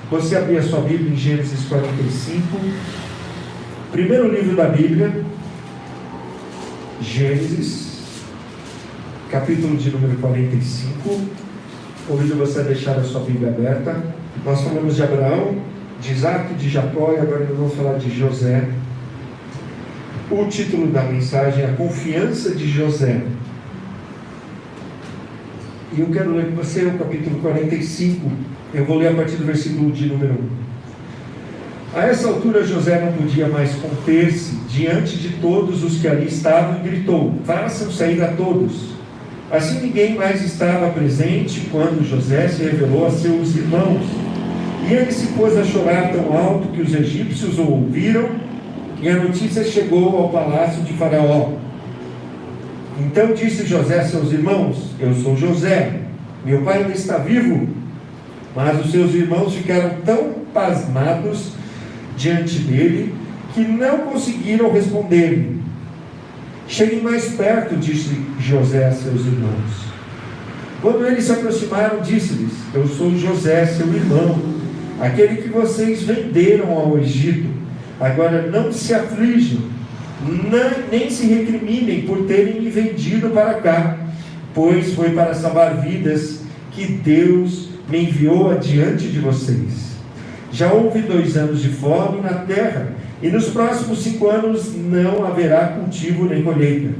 você abrir a sua Bíblia em Gênesis 45, primeiro livro da Bíblia, Gênesis, capítulo de número 45. Convido você a deixar a sua Bíblia aberta. Nós falamos de Abraão, de Isaac, de Jacó, e agora nós vamos falar de José. O título da mensagem é A Confiança de José. E eu quero ler com você o capítulo 45. Eu vou ler a partir do versículo de número 1. A essa altura José não podia mais conter-se diante de todos os que ali estavam e gritou: façam sair a todos. Assim ninguém mais estava presente quando José se revelou a seus irmãos. E ele se pôs a chorar tão alto que os egípcios o ouviram, e a notícia chegou ao palácio de Faraó. Então disse José a seus irmãos: eu sou José, meu pai ainda está vivo. Mas os seus irmãos ficaram tão pasmados diante dele que não conseguiram responder-lhe. Cheguem mais perto, disse José a seus irmãos. Quando eles se aproximaram, disse-lhes: eu sou José, seu irmão, aquele que vocês venderam ao Egito. Agora não se aflijam, nem se recriminem por terem me vendido para cá, pois foi para salvar vidas que Deus me enviou adiante de vocês. Já houve 2 anos de fome na terra, e nos próximos 5 anos não haverá cultivo nem colheita.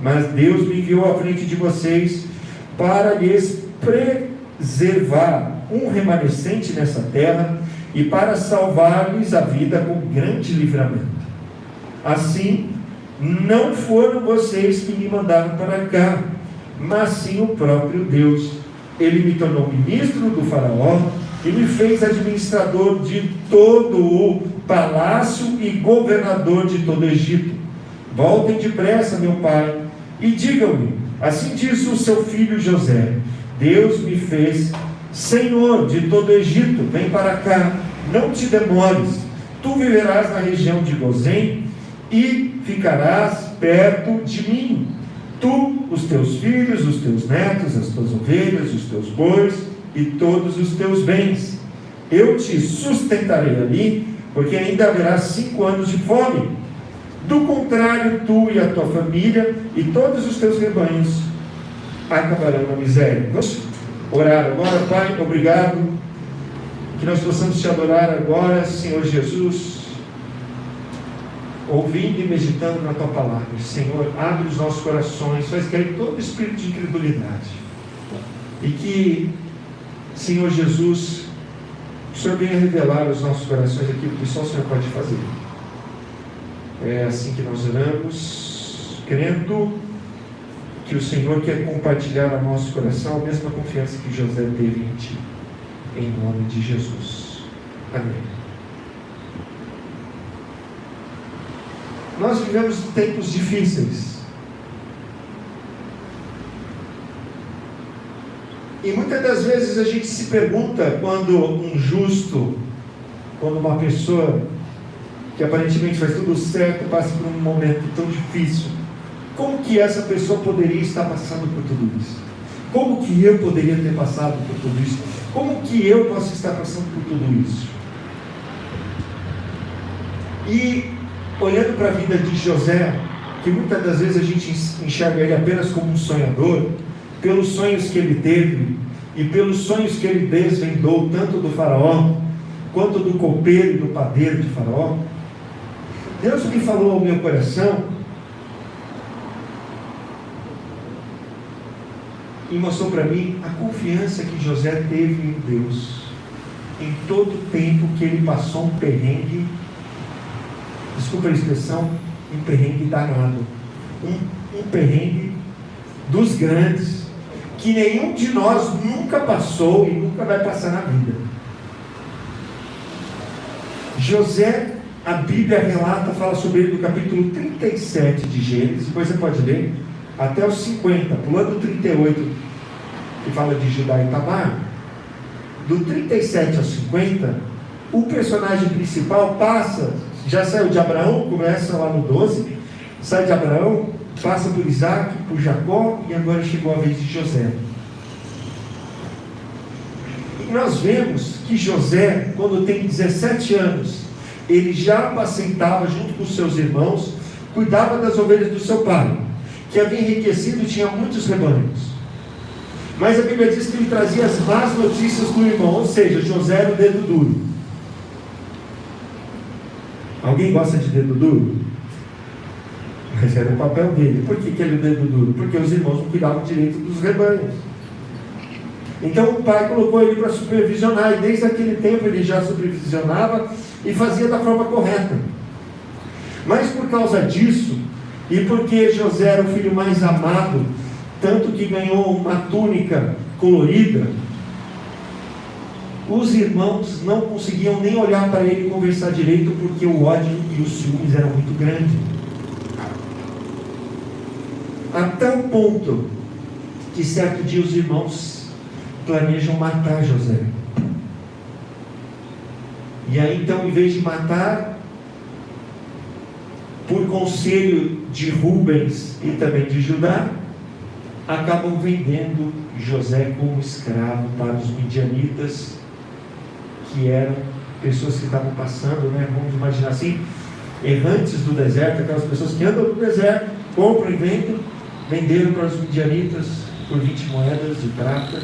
Mas Deus me enviou à frente de vocês para lhes preservar um remanescente nessa terra e para salvar-lhes a vida com grande livramento. Assim, não foram vocês que me mandaram para cá, mas sim o próprio Deus. Ele me tornou ministro do Faraó e me fez administrador de todo o palácio e governador de todo o Egito. Voltem depressa, meu pai, e digam-me: assim diz o seu filho José: Deus me fez senhor de todo o Egito. Vem para cá, não te demores. Tu viverás na região de Gozém e ficarás perto de mim. Tu, os teus filhos, os teus netos, as tuas ovelhas, os teus bois e todos os teus bens. Eu te sustentarei ali, porque ainda haverá 5 anos de fome. Do contrário, tu e a tua família e todos os teus rebanhos acabarão na miséria. Vamos orar agora. Pai, obrigado, que nós possamos te adorar agora, Senhor Jesus, ouvindo e meditando na tua palavra. Senhor, abre os nossos corações, faz cair todo espírito de incredulidade, e que, Senhor Jesus, o Senhor venha revelar aos nossos corações aquilo que só o Senhor pode fazer. É assim que nós oramos, crendo que o Senhor quer compartilhar ao nosso coração a mesma confiança que José teve em ti, em nome de Jesus. Amém. Nós vivemos tempos difíceis, e muitas das vezes a gente se pergunta, quando um justo, quando uma pessoa que aparentemente faz tudo certo passa por um momento tão difícil, como que essa pessoa poderia estar passando por tudo isso? Como que eu poderia ter passado por tudo isso? Como que eu posso estar passando por tudo isso? E olhando para a vida de José, que muitas das vezes a gente enxerga ele apenas como um sonhador, pelos sonhos que ele teve e pelos sonhos que ele desvendou, tanto do faraó, quanto do copeiro e do padeiro de Faraó, Deus me falou ao meu coração e mostrou para mim a confiança que José teve em Deus, em todo o tempo que ele passou um perrengue, desculpa a expressão, um perrengue danado, um perrengue dos grandes, que nenhum de nós nunca passou e nunca vai passar na vida. José, a Bíblia relata, fala sobre ele no capítulo 37 de Gênesis, depois você pode ler, até os 50, pulando o 38, que fala de Judá e Tamar. Do 37 ao 50, o personagem principal passa, já saiu de Abraão, começa lá no 12, sai de Abraão, passa por Isaac, por Jacó, e agora chegou a vez de José. E nós vemos que José, quando tem 17 anos, ele já apacentava junto com seus irmãos, cuidava das ovelhas do seu pai, que havia enriquecido e tinha muitos rebanhos. Mas a Bíblia diz que ele trazia as más notícias do irmão, ou seja, José era o dedo duro. Alguém gosta de dedo duro? Mas era o papel dele. Por que ele era o dedo duro? Porque os irmãos não cuidavam direito dos rebanhos. Então o pai colocou ele para supervisionar, e desde aquele tempo ele já supervisionava e fazia da forma correta. Mas por causa disso, e porque José era o filho mais amado, tanto que ganhou uma túnica colorida, os irmãos não conseguiam nem olhar para ele e conversar direito, porque o ódio e os ciúmes eram muito grandes. A tal ponto que certo dia os irmãos planejam matar José. E aí então, em vez de matar, por conselho de Rubens e também de Judá, acabam vendendo José como escravo para os midianitas, que eram pessoas que estavam passando, vamos imaginar assim, errantes do deserto, aquelas pessoas que andam no deserto, compram e vendem, venderam para os midianitas por 20 moedas de prata,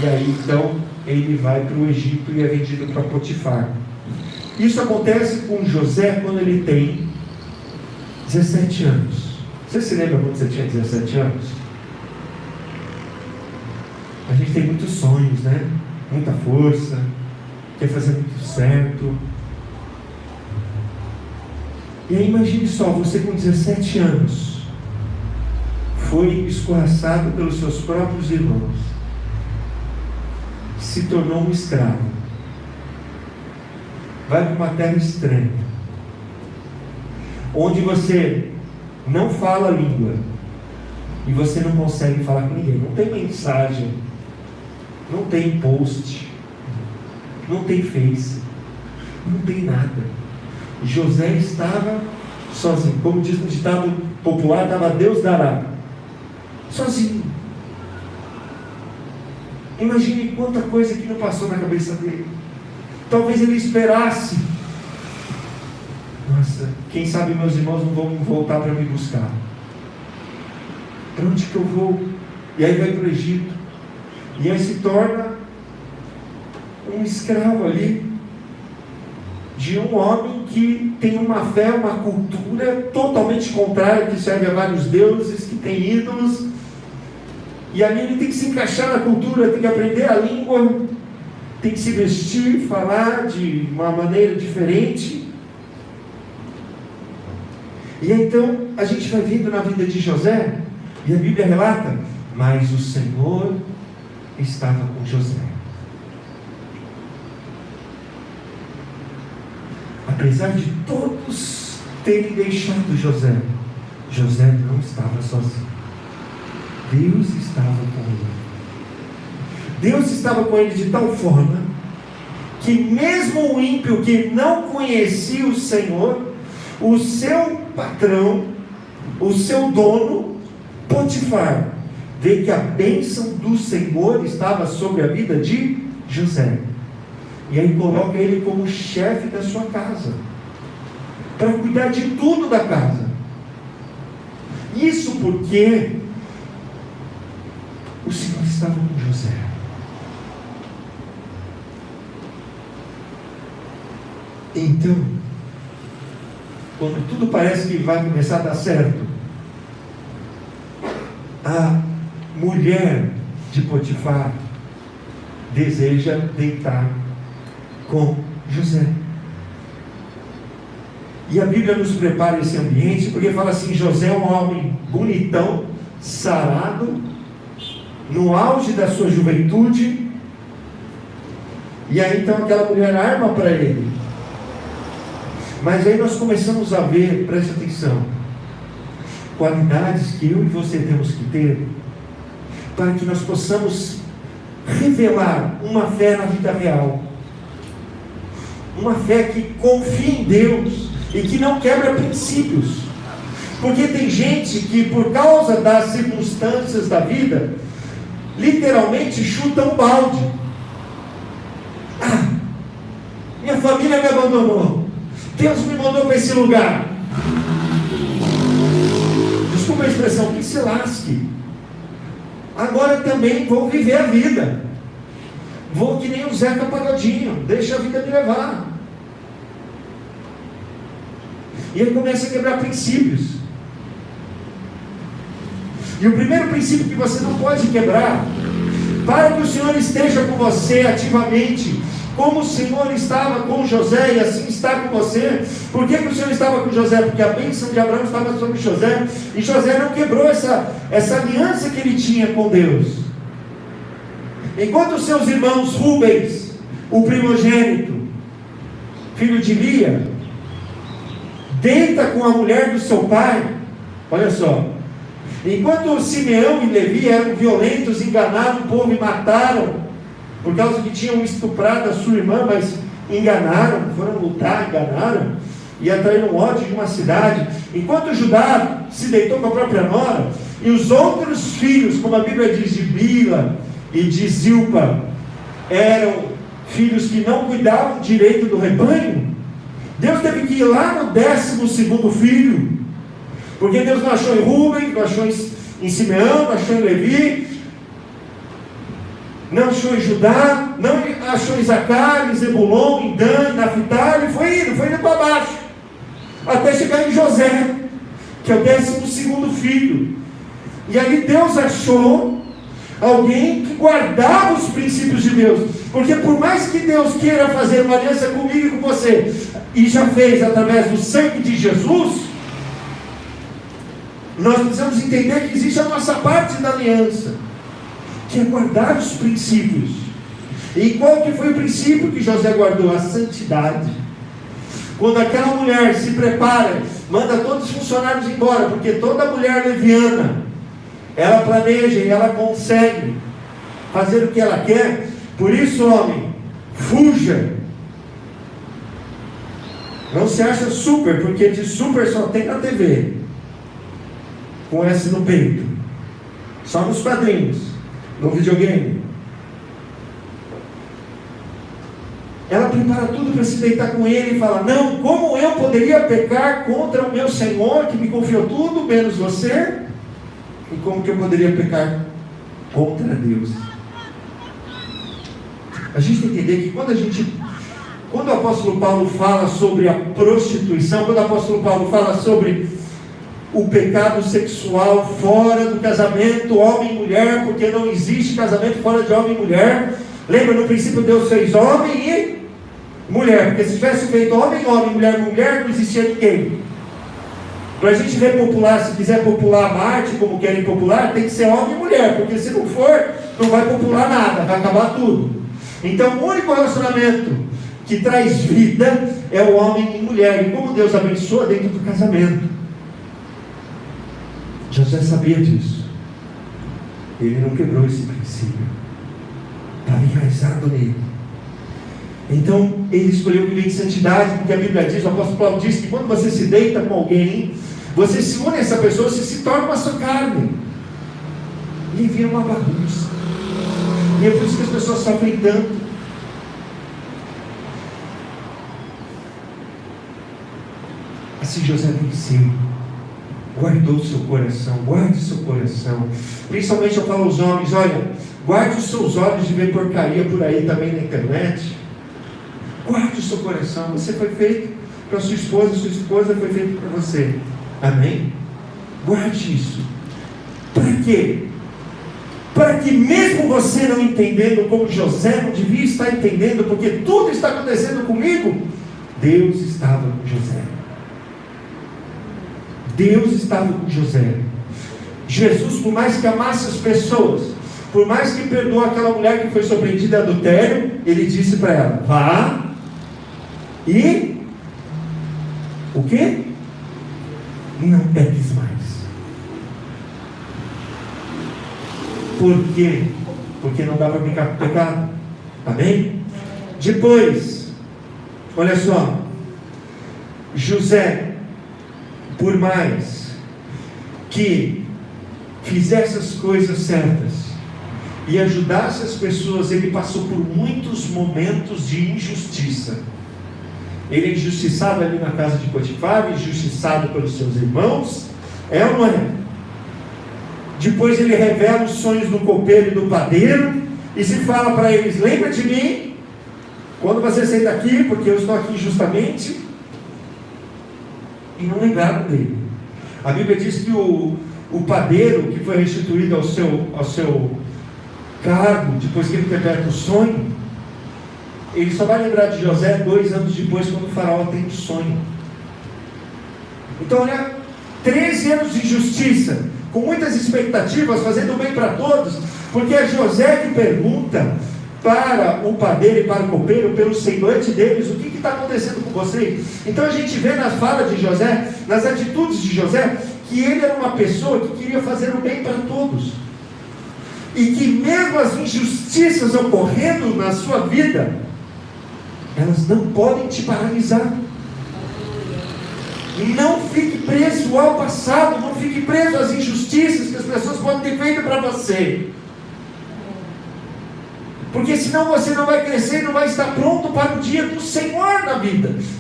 e aí então ele vai para o Egito e é vendido para Potifar. Isso acontece com José quando ele tem 17 anos. Você se lembra quando você tinha 17 anos? A gente tem muitos sonhos, muita força, quer fazer muito certo. E aí imagine só, você com 17 anos foi escorraçado pelos seus próprios irmãos, se tornou um escravo, vai para uma terra estranha, onde você não fala a língua e você não consegue falar com ninguém, não tem mensagem, não tem post, não tem Face, não tem nada. José estava sozinho, como diz no ditado popular, estava Deus dará, sozinho. Imagine quanta coisa que não passou na cabeça dele. Talvez ele esperasse, nossa, quem sabe meus irmãos não vão voltar para me buscar, para onde que eu vou? E aí vai para o Egito, e aí se torna um escravo ali, de um homem que tem uma fé, uma cultura totalmente contrária, que serve a vários deuses, que tem ídolos, e ali ele tem que se encaixar na cultura, tem que aprender a língua, tem que se vestir, falar de uma maneira diferente. E então a gente vai vendo na vida de José, e a Bíblia relata, mas o Senhor estava com José. Apesar de todos terem deixado José, José não estava sozinho. Deus estava com ele. Deus estava com ele de tal forma que mesmo o ímpio que não conhecia o Senhor, o seu patrão, o seu dono, Potifar, vê que a bênção do Senhor estava sobre a vida de José. E aí coloca ele como chefe da sua casa, para cuidar de tudo da casa. Isso porque o Senhor estava com José. Então, quando tudo parece que vai começar a dar certo, a mulher de Potifar deseja deitar com José. E a Bíblia nos prepara esse ambiente, porque fala assim: José é um homem bonitão, sarado, no auge da sua juventude. E aí então aquela mulher arma para ele. Mas aí nós começamos a ver, preste atenção, qualidades que eu e você temos que ter, para que nós possamos revelar uma fé na vida real, uma fé que confia em Deus e que não quebra princípios. Porque tem gente que, por causa das circunstâncias da vida, literalmente chuta um balde. minha família me abandonou, Deus me mandou para esse lugar. Desculpa a expressão, que se lasque. Agora também vou viver a vida. Vou que nem o Zeca Pagodinho, deixa a vida me levar. E ele começa a quebrar princípios. E o primeiro princípio que você não pode quebrar, para que o Senhor esteja com você ativamente, como o Senhor estava com José e assim está com você. Por que o Senhor estava com José? Porque a bênção de Abraão estava sobre José, e José não quebrou essa aliança que ele tinha com Deus. Enquanto os seus irmãos Rubens, o primogênito, filho de Lia, deita com a mulher do seu pai, olha só, enquanto Simeão e Levi eram violentos, enganaram o povo e mataram, por causa que tinham estuprado a sua irmã, mas enganaram, foram lutar, enganaram, e atraíram ódio de uma cidade. Enquanto Judá se deitou com a própria nora, e os outros filhos, como a Bíblia diz, de Bila e de Zilpa, eram filhos que não cuidavam direito do rebanho, Deus teve que ir lá no 12º filho, porque Deus não achou em Rubem, não achou em Simeão, não achou em Levi, não achou em Judá, não achou em Zaccar, em Zebulon, em Dan, em Naftali, foi indo para baixo, até chegar em José, que é o 12º filho. E ali Deus achou alguém que guardava os princípios de Deus, porque por mais que Deus queira fazer uma aliança comigo e com você, e já fez através do sangue de Jesus, nós precisamos entender que existe a nossa parte da aliança, que é guardar os princípios. E qual que foi o princípio que José guardou? A santidade. Quando aquela mulher se prepara, manda todos os funcionários embora, porque toda mulher leviana, ela planeja e ela consegue fazer o que ela quer. Por isso, homem, fuja. Não se acha super, porque de super só tem na TV, com S no peito, só nos quadrinhos, no videogame. Ela prepara tudo para se deitar com ele e fala: não, como eu poderia pecar contra o meu Senhor, que me confiou tudo, menos você? E como que eu poderia pecar contra Deus? A gente tem que entender que quando o apóstolo Paulo fala sobre a prostituição, quando o apóstolo Paulo fala sobre o pecado sexual fora do casamento, homem e mulher, porque não existe casamento fora de homem e mulher. Lembra, no princípio Deus fez homem e mulher, porque se tivesse feito homem, mulher, mulher, não existia ninguém. Para a gente repopular, se quiser popular Marte como querem popular, tem que ser homem e mulher, porque se não for, não vai popular nada, vai acabar tudo. Então o único relacionamento que traz vida é o homem e mulher, e como Deus abençoa dentro do casamento. José sabia disso, ele não quebrou esse princípio, estava enraizado nele. Então ele escolheu viver em santidade, porque a Bíblia diz, o apóstolo Paulo diz que quando você se deita com alguém, você se une a essa pessoa, você se torna uma sua carne, e vira uma bagunça. E é por isso que as pessoas sofrem tanto. Assim José venceu, guardou o seu coração. Guarde o seu coração. Principalmente eu falo aos homens: olha, guarde os seus olhos de ver porcaria por aí também na internet. Guarde o seu coração. Você foi feito para sua esposa foi feita para você. Amém? Guarde isso. Para quê? Para que mesmo você não entendendo, como José não devia estar entendendo, porque tudo está acontecendo comigo, Deus estava com José. Deus estava com José. Jesus, por mais que amasse as pessoas, por mais que perdoou aquela mulher que foi surpreendida em adultério, ele disse para ela: vá e o quê? Não peques mais. Por quê? Porque não dá para brincar com o pecado. Amém? Depois, olha só, José, por mais que fizesse as coisas certas e ajudasse as pessoas, ele passou por muitos momentos de injustiça. Ele é injustiçado ali na casa de Potifar, injustiçado pelos seus irmãos, é ou não é? Depois ele revela os sonhos do copeiro e do padeiro, e se fala para eles: lembra de mim, quando você sair daqui, porque eu estou aqui injustamente. E não lembraram dele. A Bíblia diz que o padeiro, que foi restituído ao seu cargo, depois que ele interpreta o sonho, ele só vai lembrar de José 2 anos depois, quando o faraó tem um sonho. Então, olha, 13 anos de injustiça, com muitas expectativas, fazendo bem para todos, porque é José que pergunta para o padeiro e para o copeiro, pelo semblante deles, o que está acontecendo com vocês. Então a gente vê na fala de José, nas atitudes de José, que ele era uma pessoa que queria fazer o bem para todos, e que mesmo as injustiças ocorrendo na sua vida, elas não podem te paralisar. Não fique preso ao passado, não fique preso às injustiças que as pessoas podem ter feito para você, porque senão você não vai crescer, não vai estar pronto para o dia do Senhor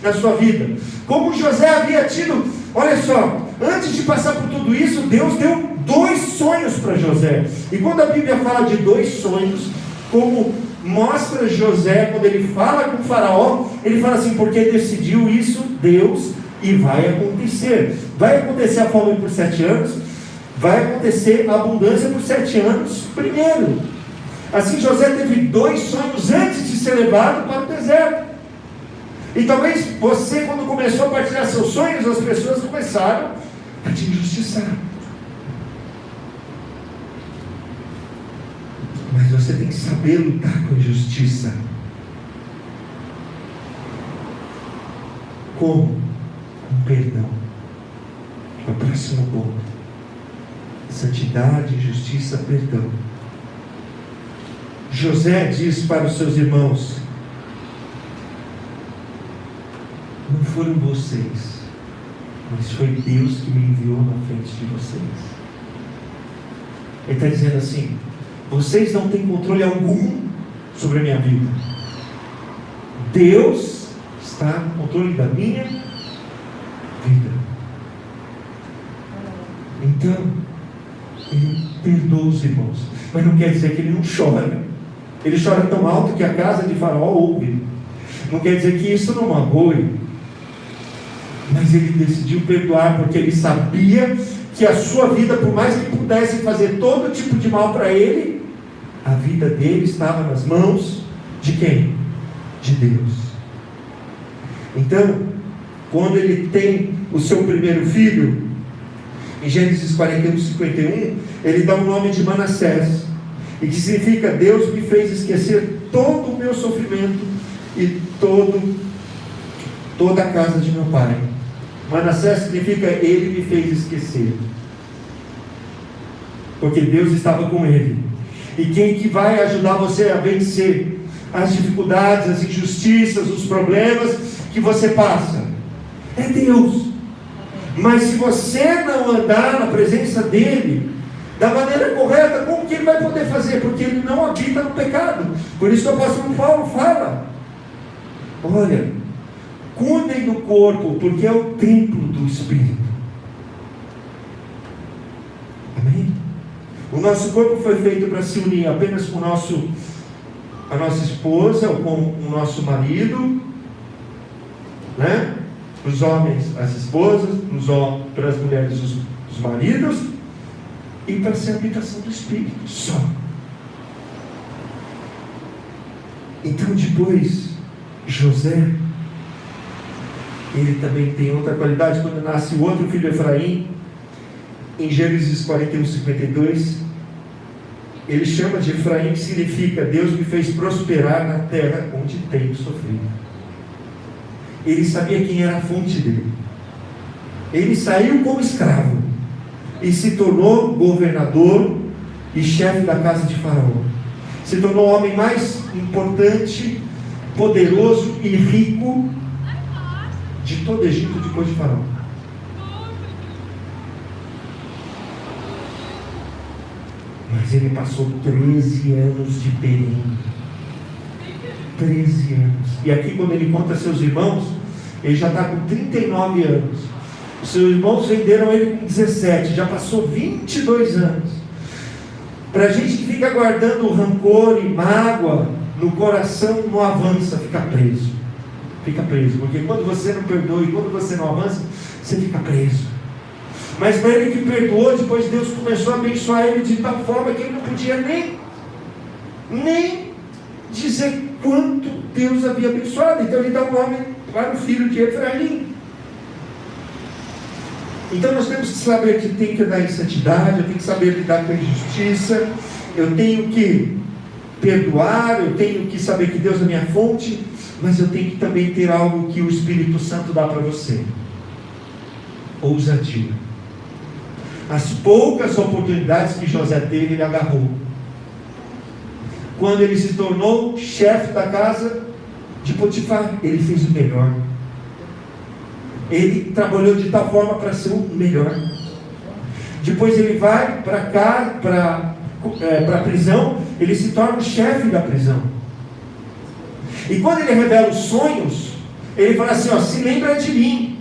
na sua vida. Como José havia tido, olha só, antes de passar por tudo isso, Deus deu 2 sonhos para José. E quando a Bíblia fala de 2 sonhos, como mostra José, quando ele fala com o faraó, ele fala assim: porque decidiu isso Deus, e vai acontecer. Vai acontecer a fome por 7 anos, vai acontecer a abundância por 7 anos primeiro. Assim José teve 2 sonhos antes de ser levado para o deserto. E talvez você, quando começou a partilhar seus sonhos, as pessoas começaram a te injustiçar. Mas você tem que saber lutar com a injustiça. Como? Com perdão. É o próximo ponto. Santidade, justiça, perdão. José diz para os seus irmãos: não foram vocês, mas foi Deus que me enviou na frente de vocês. Ele está dizendo assim: vocês não têm controle algum sobre a minha vida. Deus está no controle da minha vida. Então, ele perdoa os irmãos, mas não quer dizer que ele não chora. Ele chora tão alto que a casa de Faraó ouve. Não quer dizer que isso não magoe, mas ele decidiu perdoar, porque ele sabia que a sua vida, por mais que pudesse fazer todo tipo de mal para ele, a vida dele estava nas mãos de quem? De Deus. Então, quando ele tem o seu primeiro filho, em Gênesis 41:51, ele dá o nome de Manassés, e que significa: Deus me fez esquecer todo o meu sofrimento e toda a casa de meu pai. Manassés significa: ele me fez esquecer, porque Deus estava com ele. E quem que vai ajudar você a vencer as dificuldades, as injustiças, os problemas que você passa? É Deus. Mas se você não andar na presença dele da maneira correta, como que ele vai poder fazer? Porque ele não habita no pecado. Por isso que o apóstolo Paulo fala: olha, cuidem do corpo, porque é o templo do Espírito. Amém? O nosso corpo foi feito para se unir apenas com a nossa esposa, ou com o nosso marido, né? Para os homens, as esposas, para as mulheres, os maridos, e para ser a habitação do Espírito, só. Então depois, José, ele também tem outra qualidade. Quando nasce o outro filho, Efraim, em Gênesis 41:52, ele chama de Efraim, que significa: Deus me fez prosperar na terra onde tenho sofrido. Ele sabia quem era a fonte dele. Ele saiu como escravo e se tornou governador e chefe da casa de Faraó. Se tornou o homem mais importante, poderoso e rico de todo o Egito depois de Faraó. Mas ele passou 13 anos de perrengue. 13 anos. E aqui, quando ele conta a seus irmãos, Ele já está com 39 anos. Os seus irmãos venderam ele com 17. Já passou 22 anos. Para a gente que fica guardando rancor e mágoa no coração, não avança, fica preso. Fica preso. Porque quando você não perdoa e quando você não avança, você fica preso. Mas para ele que perdoou, depois Deus começou a abençoar ele de tal forma que ele não podia nem dizer quanto Deus havia abençoado. Então ele dá o nome para o filho de Efraim. Então nós temos que saber que tem que andar em santidade, eu tenho que saber lidar com a injustiça, eu tenho que perdoar, eu tenho que saber que Deus é minha fonte, mas eu tenho que também ter algo que o Espírito Santo dá para você: ousadia. As poucas oportunidades que José teve, ele agarrou. Quando ele se tornou chefe da casa de Potifar, ele fez o melhor. Ele trabalhou de tal forma para ser o melhor. Depois ele vai para cá, para a prisão, ele se torna o chefe da prisão. E quando ele revela os sonhos, ele fala assim: ó, se lembra de mim,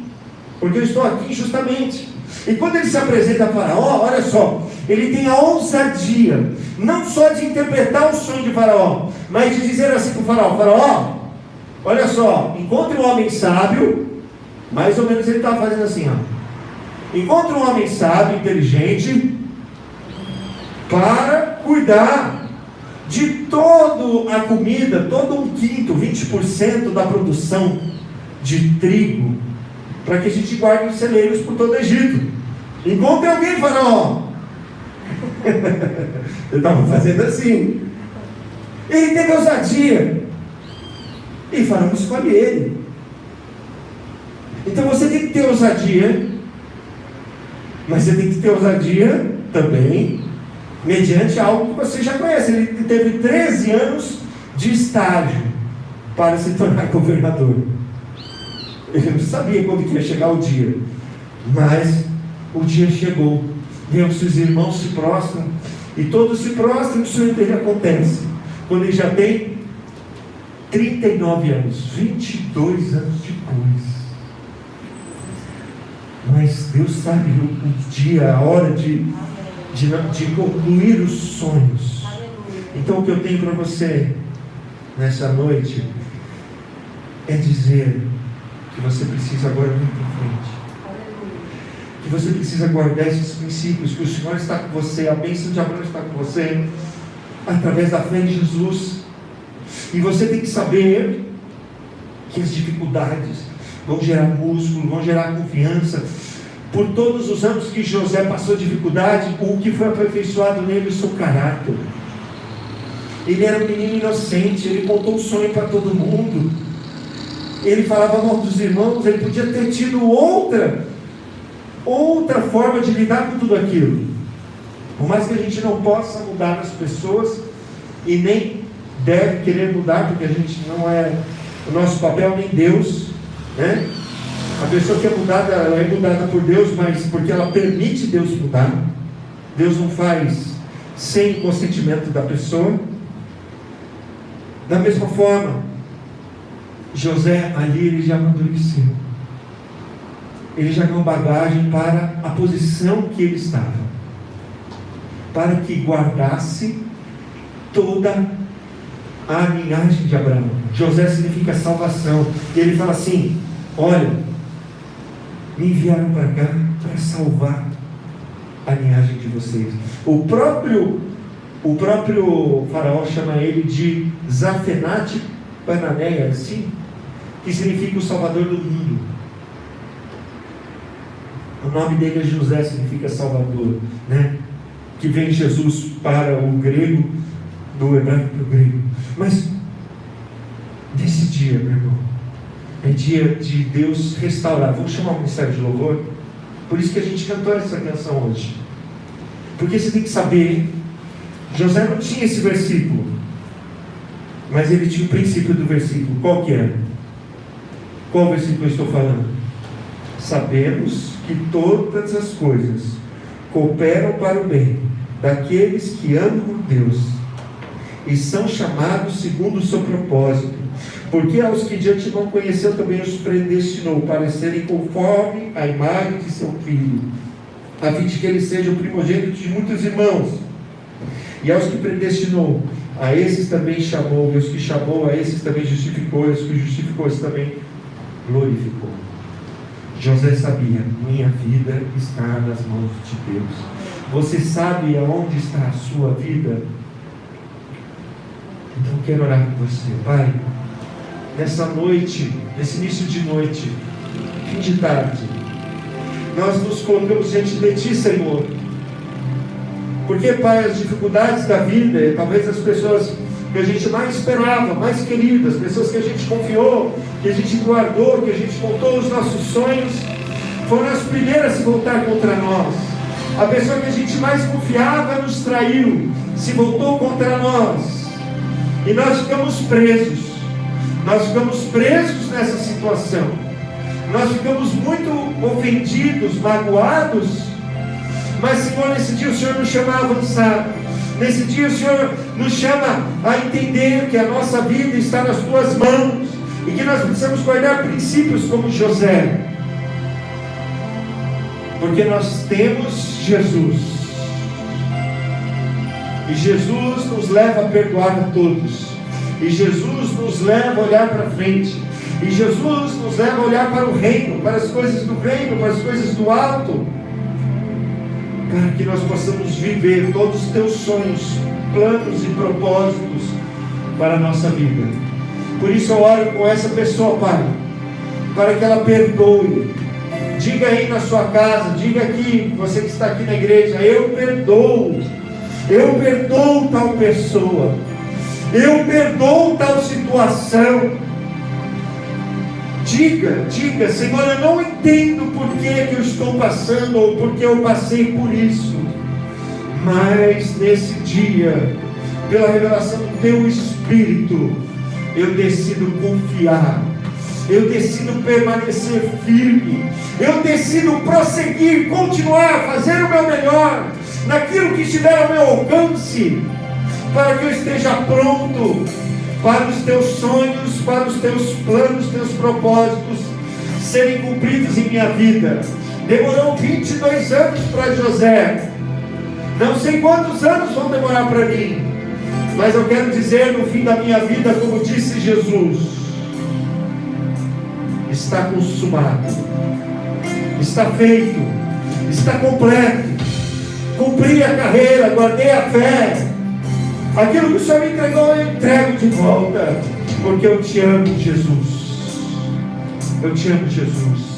porque eu estou aqui injustamente. E quando ele se apresenta a Faraó, olha só, ele tem a ousadia, não só de interpretar o sonho de Faraó, mas de dizer assim para o Faraó: Faraó, olha só, encontre um homem sábio. Mais ou menos ele estava fazendo assim, ó: encontre um homem sábio, inteligente, para cuidar de toda a comida, todo um quinto, 20% da produção de trigo, para que a gente guarde os celeiros por todo o Egito. Encontre alguém, Faraó. Eu estava fazendo assim. Ele teve ousadia, e Faraó escolhe ele. Então você tem que ter ousadia, mas você tem que ter ousadia também mediante algo que você já conhece. Ele teve 13 anos de estágio para se tornar governador. Ele não sabia quando que ia chegar o dia, mas o dia chegou. E os seus irmãos se prostram, e todos se prostram, e o sonho dele acontece quando ele já tem 39 anos, 22 anos depois. Mas Deus sabe o dia, a hora de concluir os sonhos. Então o que eu tenho para você nessa noite é dizer que você precisa agora ir para frente, que você precisa guardar esses princípios, que o Senhor está com você, a bênção de Abraão está com você, através da fé em Jesus. E você tem que saber que as dificuldades vão gerar músculo, vão gerar confiança. Por todos os anos que José passou dificuldade, o que foi aperfeiçoado nele? O seu caráter. Ele era um menino inocente, ele contou um sonho para todo mundo, ele falava mal dos irmãos, ele podia ter tido outra forma de lidar com tudo aquilo. Por mais que a gente não possa mudar as pessoas, e nem deve querer mudar, porque a gente não é o nosso papel, nem Deus, né? A pessoa que é mudada, ela é mudada por Deus, mas porque ela permite Deus mudar. Deus não faz sem o consentimento da pessoa. Da mesma forma, José ali, ele já amadureceu. Ele já ganhou bagagem para a posição que ele estava, para que guardasse toda a linhagem de Abraão. José significa salvação. E ele fala assim: olha, me enviaram para cá para salvar a linhagem de vocês. O próprio Faraó chama ele de Zafenate Pananeia, assim, que significa o Salvador do mundo. O nome dele é José, significa Salvador, né? Que vem Jesus para o grego, do hebraico para o grego. Mas desse dia, meu irmão, é dia de Deus restaurar. Vamos chamar o ministério de louvor. Por isso que a gente cantou essa canção hoje, porque você tem que saber, José não tinha esse versículo, mas ele tinha o princípio do versículo. Qual que é? Qual versículo eu estou falando? Sabemos que todas as coisas cooperam para o bem daqueles que amam a Deus e são chamados segundo o seu propósito. Porque aos que de antemão conheceu também os predestinou para serem conforme a imagem de seu Filho, a fim de que ele seja o primogênito de muitos irmãos. E aos que predestinou, a esses também chamou, e os que chamou, a esses também justificou, e os que justificou, a esses também glorificou. José sabia: minha vida está nas mãos de Deus. Você sabe aonde está a sua vida? Então eu quero orar com você. Pai, nessa noite, nesse início de noite, fim de tarde, nós nos colocamos diante de Ti, Senhor. Porque, Pai, as dificuldades da vida, talvez as pessoas que a gente mais esperava, mais queridas, pessoas que a gente confiou, que a gente guardou, que a gente contou os nossos sonhos, foram as primeiras a se voltar contra nós. A pessoa que a gente mais confiava nos traiu, se voltou contra nós. E nós ficamos presos. Nós ficamos presos nessa situação. Nós ficamos muito ofendidos, magoados. Mas, Senhor, nesse dia o Senhor nos chama a avançar. Nesse dia o Senhor nos chama a entender que a nossa vida está nas Tuas mãos e que nós precisamos guardar princípios como José, porque nós temos Jesus, e Jesus nos leva a perdoar a todos, e Jesus nos leva a olhar para frente, e Jesus nos leva a olhar para o reino, para as coisas do reino, para as coisas do alto, para que nós possamos viver todos os Teus sonhos, planos e propósitos para a nossa vida. Por isso eu oro com essa pessoa, Pai, para que ela perdoe. Diga aí na sua casa, diga aqui, você que está aqui na igreja: eu perdoo tal pessoa, eu perdoo tal situação. Diga, Senhor, eu não entendo por que eu estou passando, ou porque eu passei por isso, mas nesse dia, pela revelação do Teu Espírito, eu decido confiar, eu decido permanecer firme, eu decido prosseguir, continuar, fazer o meu melhor, naquilo que estiver ao meu alcance, para que eu esteja pronto para os Teus sonhos, para os Teus planos, Teus propósitos serem cumpridos em minha vida. Demorou 22 anos para José, não sei quantos anos vão demorar para mim, mas eu quero dizer no fim da minha vida, como disse Jesus: está consumado, está feito, está completo, cumpri a carreira, guardei a fé, aquilo que o Senhor me entregou eu entrego de volta, porque eu te amo, Jesus, eu te amo, Jesus.